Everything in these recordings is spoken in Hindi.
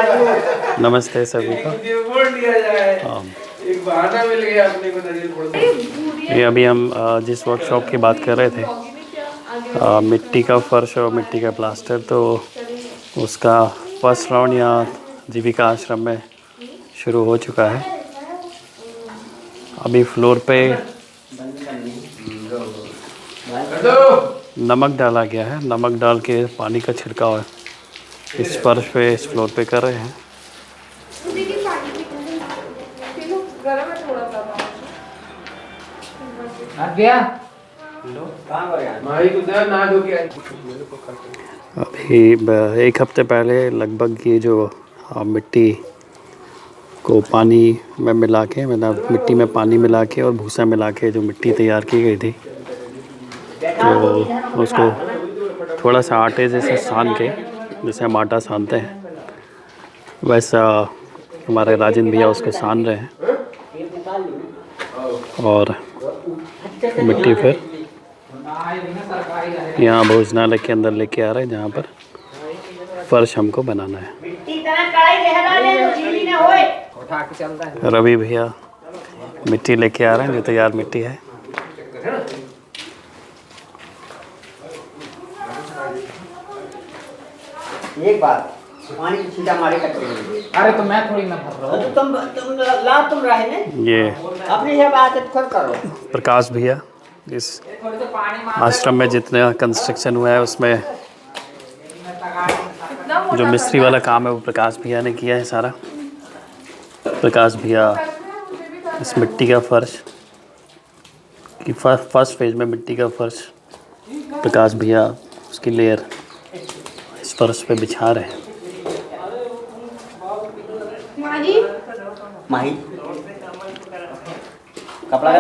नमस्ते सभी को। एक बहाना मिल गया अपने को नारियल। ये अभी हम जिस वर्कशॉप की बात कर रहे थे, मिट्टी का फर्श और मिट्टी का प्लास्टर, तो उसका फर्स्ट राउंड यहाँ जीविका आश्रम में शुरू हो चुका है। अभी फ्लोर पे नमक डाला गया है। नमक डाल के पानी का छिड़काव है इस फर्श पे, इस फ्लोर पे कर रहे हैं। अभी एक हफ्ते पहले लगभग ये जो मिट्टी को पानी में मिला के, मतलब मिट्टी में पानी मिला के और भूसा मिला के जो मिट्टी तैयार की गई थी, तो उसको थोड़ा सा आटे जैसे सान के, जैसे हम आटा सानते हैं वैसा हमारे राजेंद्र भैया उसको सान रहे हैं। और मिट्टी फिर यहाँ भोजनालय के अंदर लेके आ रहे हैं, जहाँ पर फर्श हमको बनाना है। रवि भैया मिट्टी लेके आ रहे हैं, जो तैयार मिट्टी है। एक बात, पानी की छींटा मारे कटोरी। अरे तो मैं थोड़ी ना भर रहा हूँ। तुम रहे ने ये अपनी है बात खुद करो। प्रकाश भैया, इस आश्रम में जितना कंस्ट्रक्शन हुआ है उसमें जो मिस्त्री वाला काम है वो प्रकाश भैया ने किया है सारा। प्रकाश भैया इस मिट्टी का फर्श की फर्स्ट फेज में मिट्टी का फर्श प्रकाश भैया उसकी लेयर इस फर्श पे बिछा रहे हैं। माही कपड़ा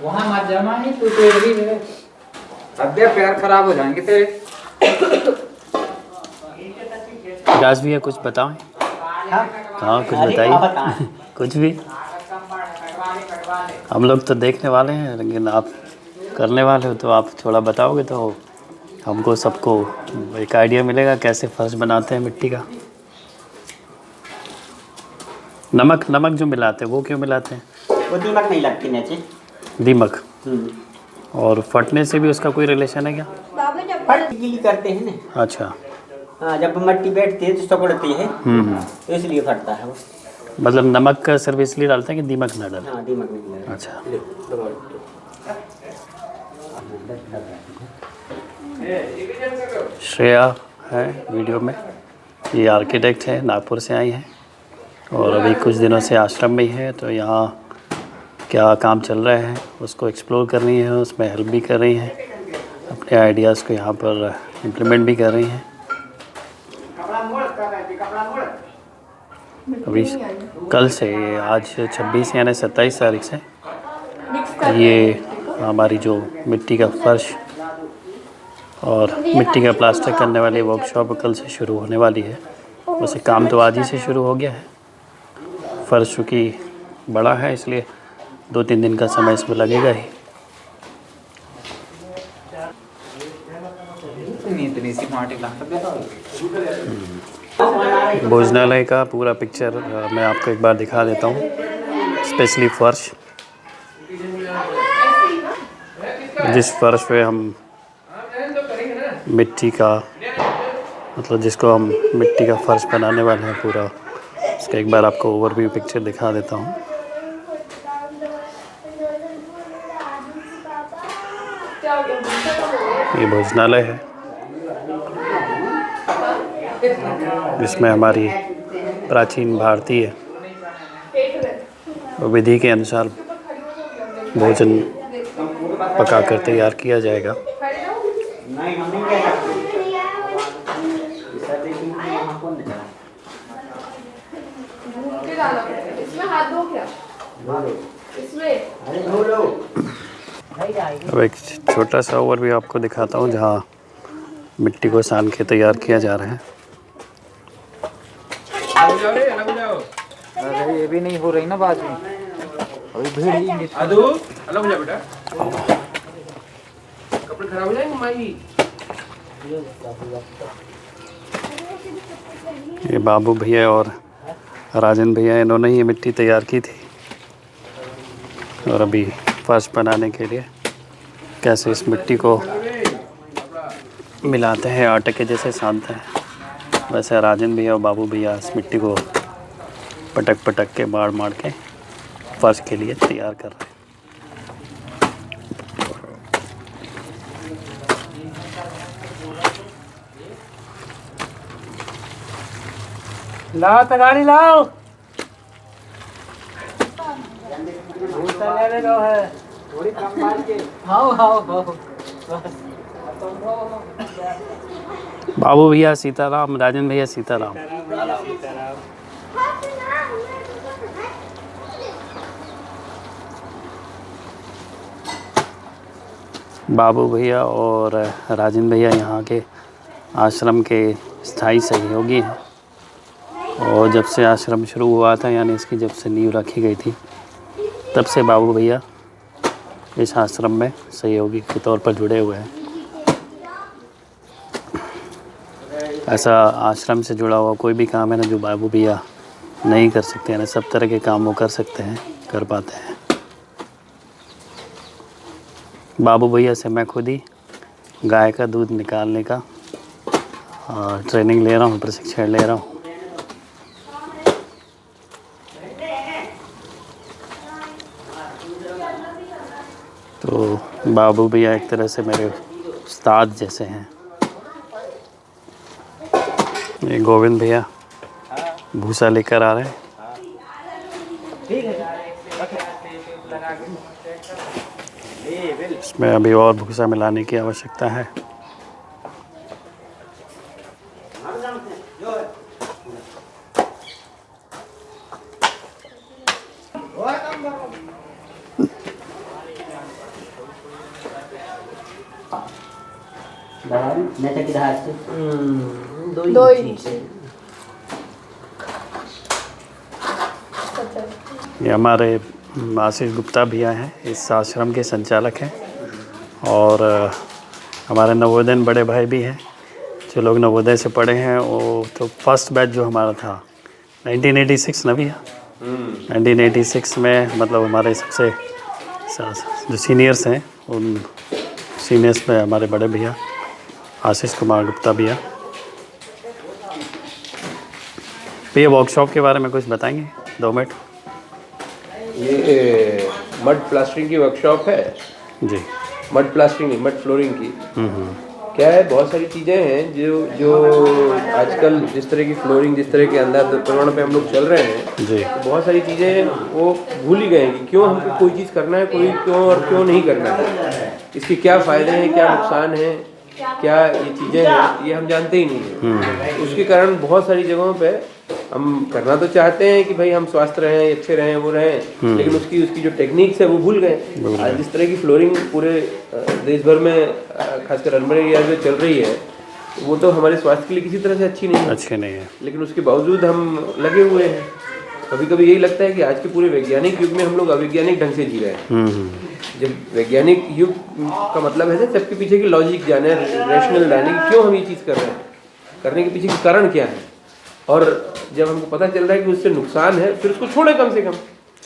वहाँ मत जा माही, तू पेड़ भी ले। अब पैर खराब हो जाएंगे तेरे। प्रकाश भैया कुछ बताओ। हाँ कुछ बताइए। कुछ भी, हम लोग तो देखने वाले हैं, लेकिन आप करने वाले हो तो आप थोड़ा बताओगे तो हमको सबको एक आइडिया मिलेगा कैसे फर्श बनाते हैं मिट्टी का। नमक जो मिलाते हैं वो क्यों मिलाते हैं? वो दीमक नहीं लगती नीचे। दीमक। और फटने से भी उसका कोई रिलेशन है क्या? फट गीली करते हैं ना। अच्छा। हाँ, जब मिट्टी बैठती है तो सिकुड़ती है, तो इसलिए फटता है वो। मतलब नमक का सिर्फ इसलिए डालते हैं कि दीमक ना डालें? हाँ, दीमक नहीं लगता। अच्छा। श्रेया है वीडियो में, ये आर्किटेक्ट है, नागपुर से आई हैं और अभी कुछ दिनों से आश्रम में ही है। तो यहाँ क्या काम चल रहा है उसको एक्सप्लोर कर रही है, उसमें हेल्प भी कर रही हैं, अपने आइडियाज़ को यहाँ पर इम्प्लीमेंट भी कर रही हैं। अभी कल से, आज 26 यानी 27 तारीख से ये हमारी जो मिट्टी का फर्श और मिट्टी का प्लास्टर करने वाली वर्कशॉप कल से शुरू होने वाली है। वैसे काम तो आज ही से शुरू हो गया है। फर्श चूँकि बड़ा है इसलिए 2-3 दिन का समय इसमें लगेगा ही। इतनी सी माटी भोजनालय का पूरा पिक्चर मैं आपको एक बार दिखा देता हूँ, स्पेशली फर्श। जिस फर्श पे हम मिट्टी का, मतलब जिसको हम मिट्टी का फर्श बनाने वाले हैं पूरा, उसका एक बार आपको ओवरव्यू पिक्चर दिखा देता हूँ। ये भोजनालय है जिसमें हमारी प्राचीन भारतीय विधि के अनुसार भोजन पकाकर तैयार किया जाएगा। अब एक छोटा सा ओवरव्यू आपको दिखाता हूँ जहाँ मिट्टी को सान के तैयार किया जा रहा है। अरे ये भी नहीं हो रही ना बात में, अभी भीड़ ही नहीं। अदू अलग हो जा बेटा, कपड़े खराब हो जाएंगे माई। ये बाबू भैया और राजन भैया, इन्होंने ये मिट्टी तैयार की थी। और अभी फर्श बनाने के लिए कैसे इस मिट्टी को मिलाते हैं, आटे के जैसे सानते हैं, वैसे राजन भैया और बाबू भैया इस मिट्टी को पटक पटक के मार मार के फर्श के लिए तैयार कर रहे हैं। लाओ तगाड़ी लाओ, भूसा लेने दो है, थोड़ी कम मार के आओ आओ बाबू भैया सीताराम, राजन भैया सीताराम। बाबू भैया और राजन भैया यहाँ के आश्रम के स्थायी सहयोगी हैं। और जब से आश्रम शुरू हुआ था, यानी इसकी जब से नींव रखी गई थी, तब से बाबू भैया इस आश्रम में सहयोगी के तौर पर जुड़े हुए हैं। ऐसा आश्रम से जुड़ा हुआ कोई भी काम है ना जो बाबू भैया नहीं कर सकते हैं, ना सब तरह के काम वो कर सकते हैं, कर पाते हैं। बाबू भैया से मैं खुद ही गाय का दूध निकालने का ट्रेनिंग ले रहा हूँ, प्रशिक्षण ले रहा हूँ। तो बाबू भैया एक तरह से मेरे उस्ताद जैसे हैं। ये गोविंद भैया भूसा लेकर आ रहे हैं। इसमें अभी और भूसा मिलाने की आवश्यकता है। दो इंच। ये हमारे आशीष गुप्ता भैया हैं, इस आश्रम के संचालक हैं। और हमारे नवोदय बड़े भाई भी हैं, जो लोग नवोदय से पढ़े हैं। वो तो फर्स्ट बैच जो हमारा था 1986 ना भैया, 1986 में, मतलब हमारे सबसे जो सीनियर्स हैं, उन सीनियर्स में हमारे बड़े भैया आशीष कुमार गुप्ता भैया। भैया वर्कशॉप के बारे में कुछ बताएंगे 2 मिनट? ये मड प्लास्टरिंग की वर्कशॉप है जी। मड प्लास्टरिंग नहीं, मड फ्लोरिंग की। क्या है, बहुत सारी चीज़ें हैं जो आजकल जिस तरह की फ्लोरिंग, जिस तरह के अंदर प्रमाण पे हम लोग चल रहे हैं जी, तो बहुत सारी चीज़ें वो भूल ही गए हैं कि क्यों हमको कोई चीज़ करना है, कोई क्यों और क्यों नहीं करना है, इसके क्या फ़ायदे हैं, क्या नुकसान है, क्या ये चीज़ें हैं, ये हम जानते ही नहीं हैं। उसके कारण बहुत सारी जगहों पे हम करना तो चाहते हैं कि भाई हम स्वस्थ रहें, अच्छे रहें, वो रहें, लेकिन उसकी जो टेक्निक्स है वो भूल गए। आज जिस तरह की फ्लोरिंग पूरे देश भर में, खासकर अर्बन एरिया में चल रही है, वो तो हमारे स्वास्थ्य के लिए किसी तरह से अच्छी नहीं है। लेकिन उसके बावजूद हम लगे हुए हैं। कभी कभी यही लगता है कि आज के पूरे वैज्ञानिक युग में हम लोग अवैज्ञानिक ढंग से जी रहे हैं। जब वैज्ञानिक युग का मतलब है सबके पीछे की लॉजिक जाने, रैशनल जाने कि क्यों हम ये चीज़ कर रहे हैं, करने के पीछे के कारण क्या है। और जब हमको पता चल रहा है कि उससे नुकसान है, फिर उसको छोड़े कम से कम।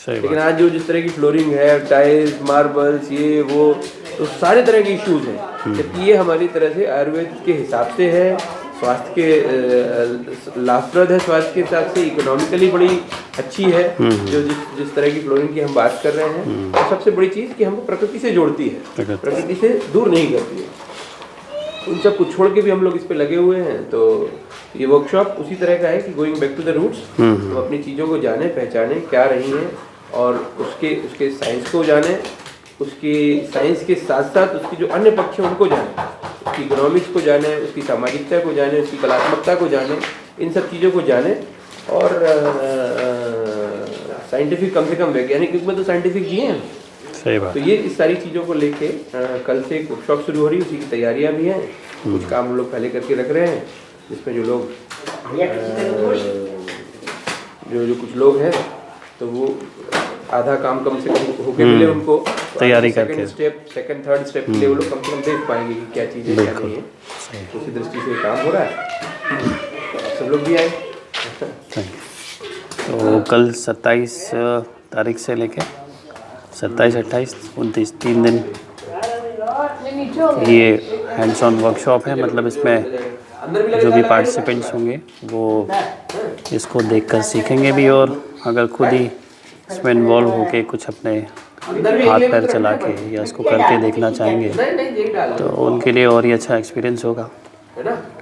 लेकिन आज जो जिस तरह की फ्लोरिंग है, टाइल्स, मार्बल्स, ये वो, तो सारे तरह के इश्यूज हैं। जबकि ये हमारी तरह से आयुर्वेद के हिसाब से है, स्वास्थ्य के लाभप्रद है, स्वास्थ्य के हिसाब से इकोनॉमिकली बड़ी अच्छी है। जो जिस तरह की फ्लोरिंग की हम बात कर रहे हैं, तो सबसे बड़ी चीज़ कि हमको प्रकृति से जोड़ती है, प्रकृति से दूर नहीं करती है। उन सब कुछ छोड़ के भी हम लोग इस पे लगे हुए हैं। तो ये वर्कशॉप उसी तरह का है कि going back to the roots, हम अपनी चीज़ों को जाने, पहचाने क्या रही हैं, और उसके साइंस को जाने, उसकी साइंस के साथ साथ उसकी जो अन्य पक्ष हैं उनको जाने, उसकी इकोनॉमिक्स को जाने, उसकी सामाजिकता को जाने, उसकी कलात्मकता को जाने, इन सब चीज़ों को जाने। और साइंटिफिक, कम से कम वैज्ञानिक युग में तो साइंटिफिक जिए हैं। सही बात। तो ये इस सारी चीज़ों को लेके कल से एक वर्कशॉप शुरू हो रही है, उसी की तैयारियां भी हैं। कुछ काम हम लोग पहले करके रख रहे हैं, जिसमें जो लोग जो कुछ लोग हैं, तो वो आधा काम कम से कम होके मिले उनको, तैयारी करके सेकंड थर्ड स्टेप के लिए वो लोग कम से कम देख पाएंगे कि क्या चीज़ें क्या नहीं है। उसी दृष्टि से काम हो रहा है। सब लोग भी आए। तो कल 27 तारीख से लेके 27, 28, 29 3 दिन ये हैंड्स ऑन वर्कशॉप है। मतलब इसमें जो भी पार्टिसिपेंट्स होंगे वो इसको देखकर सीखेंगे भी, और अगर खुद ही इसमें इन्वॉल्व होके कुछ अपने हाथ पैर चला के या इसको करके देखना चाहेंगे तो उनके लिए और ही अच्छा एक्सपीरियंस होगा।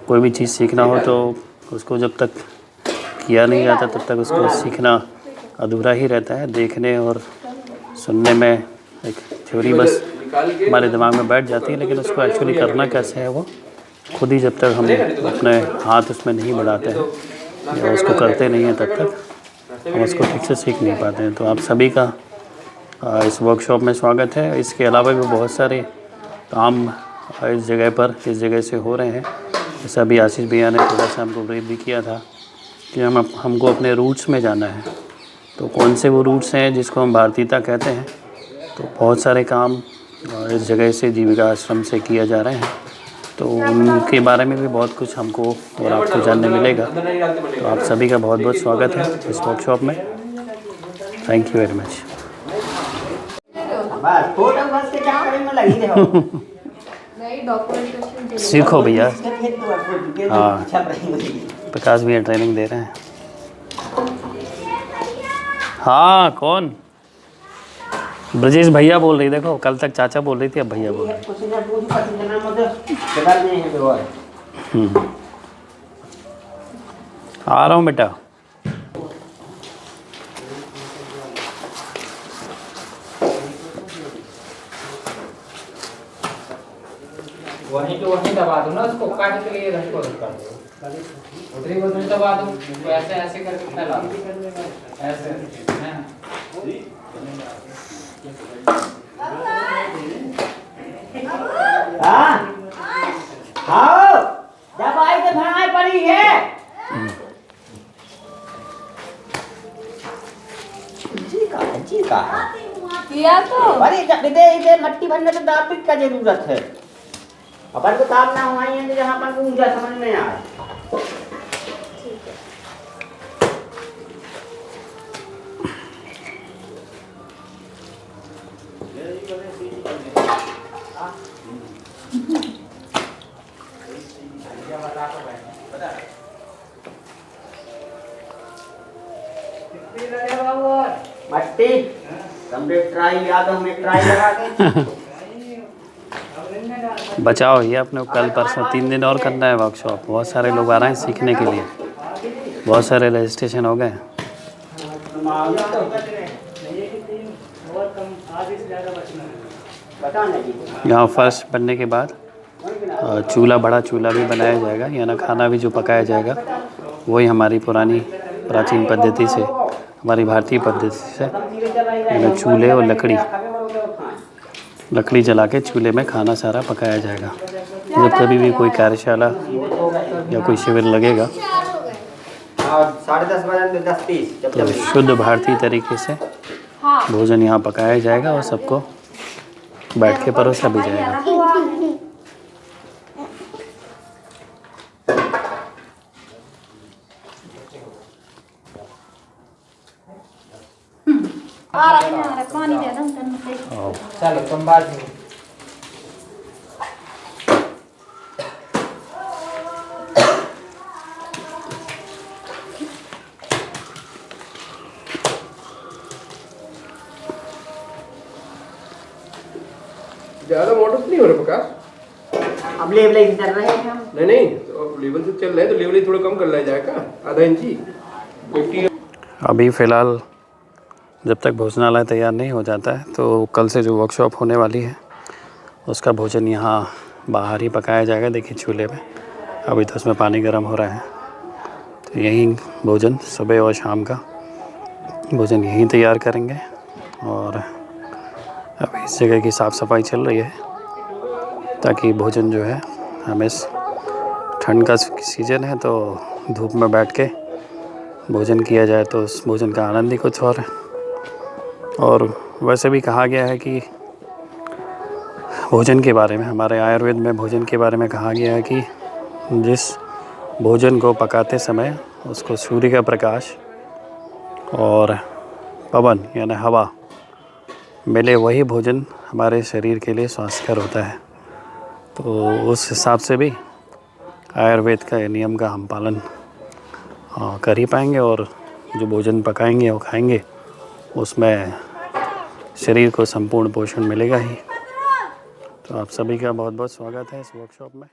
कोई भी चीज़ सीखना हो तो उसको जब तक किया नहीं जाता तब तक उसको सीखना अधूरा ही रहता है। देखने और सुनने में एक थ्योरी बस हमारे दिमाग में बैठ जाती है, लेकिन उसको एक्चुअली करना कैसे है वो खुद ही जब तक हम अपने हाथ उसमें नहीं बढ़ाते हैं या उसको करते नहीं हैं तब तक हम उसको ठीक से सीख नहीं पाते हैं। तो आप सभी का इस वर्कशॉप में स्वागत है। इसके अलावा भी बहुत सारे काम इस जगह से हो रहे हैं। जैसे अभी आशीष भैया ने थोड़ा सा हमको ब्रीफ भी किया था कि हमको अपने रूट्स में जाना है। तो कौन से वो रूट्स हैं जिसको हम भारतीयता कहते हैं। तो बहुत सारे काम इस जगह से जीविका आश्रम से किया जा रहे हैं, तो उनके बारे में भी बहुत कुछ हमको और आपको जानने मिलेगा। तो आप सभी का बहुत बहुत स्वागत है इस वर्कशॉप में। Thank you very much. बस फोटो बस के चक्कर में लगी रहो। सीखो भैया। हाँ, प्रकाश भैया ट्रेनिंग दे रहे हैं। हाँ, कौन? ब्रजेश भैया बोल रही, देखो कल तक चाचा बोल रही थी, अब भैया बोल रही। आ रहा हूँ बेटा। वहीं दबा दो ना, उसको काट के लिए रखो कर दो, उधरी दबा दो, उसको ऐसे ऐसे करके फैला दो, ऐसे हैं। हाँ, दवाई तो भाई पड़ी है। जी का किया तो अरे इधे मट्टी भरने तो दापिक का जरूरत है। अपन को काम ना हुआ है जहाँ अपन को ऊंचा समझ में आए। मट्टी हमने ट्राई याद हमें ट्राई लगा के बचाओ ये अपने को कल परसों 3 दिन और करना है वर्कशॉप। बहुत सारे लोग आ रहे हैं सीखने के लिए, बहुत सारे रजिस्ट्रेशन हो गए। यहाँ फर्श बनने के बाद चूल्हा, बड़ा चूल्हा भी बनाया जाएगा, या ना खाना भी जो पकाया जाएगा वही हमारी पुरानी प्राचीन पद्धति से, हमारी भारतीय पद्धति से चूल्हे और लकड़ी जला के चूल्हे में खाना सारा पकाया जाएगा। जब कभी भी कोई कार्यशाला या कोई शिविर लगेगा तो शुद्ध भारतीय तरीके से भोजन यहाँ पकाया जाएगा और सबको बैठ के परोसा भी जाएगा। पानी दे दो। चलो तुम बाद में ज्यादा मोटर नहीं हो रहा प्रकाश। अब लेवल कर रहे हैं हम। नहीं तो लेवल से चल रहे हैं तो लेवल थोड़ा कम कर लिया जाएगा, आधा इंची 50। अभी फ़िलहाल जब तक भोजनालय तैयार नहीं हो जाता है तो कल से जो वर्कशॉप होने वाली है उसका भोजन यहाँ बाहर ही पकाया जाएगा। देखिए चूल्हे में अभी तो उसमें पानी गर्म हो रहा है, तो यहीं भोजन सुबह और शाम का भोजन यहीं तैयार करेंगे। और अभी इस जगह की साफ़ सफाई चल रही है ताकि भोजन जो है, हमें ठंड का सीज़न है तो धूप में बैठ के भोजन किया जाए तो उस भोजन का आनंद ही कुछ और है। और वैसे भी कहा गया है कि भोजन के बारे में, हमारे आयुर्वेद में भोजन के बारे में कहा गया है कि जिस भोजन को पकाते समय उसको सूर्य का प्रकाश और पवन यानी हवा मिले, वही भोजन हमारे शरीर के लिए स्वास्थ्यकर होता है। तो उस हिसाब से भी आयुर्वेद का नियम का हम पालन कर ही पाएंगे, और जो भोजन पकाएंगे और खाएंगे उसमें शरीर को संपूर्ण पोषण मिलेगा ही। तो आप सभी का बहुत बहुत स्वागत है इस वर्कशॉप में।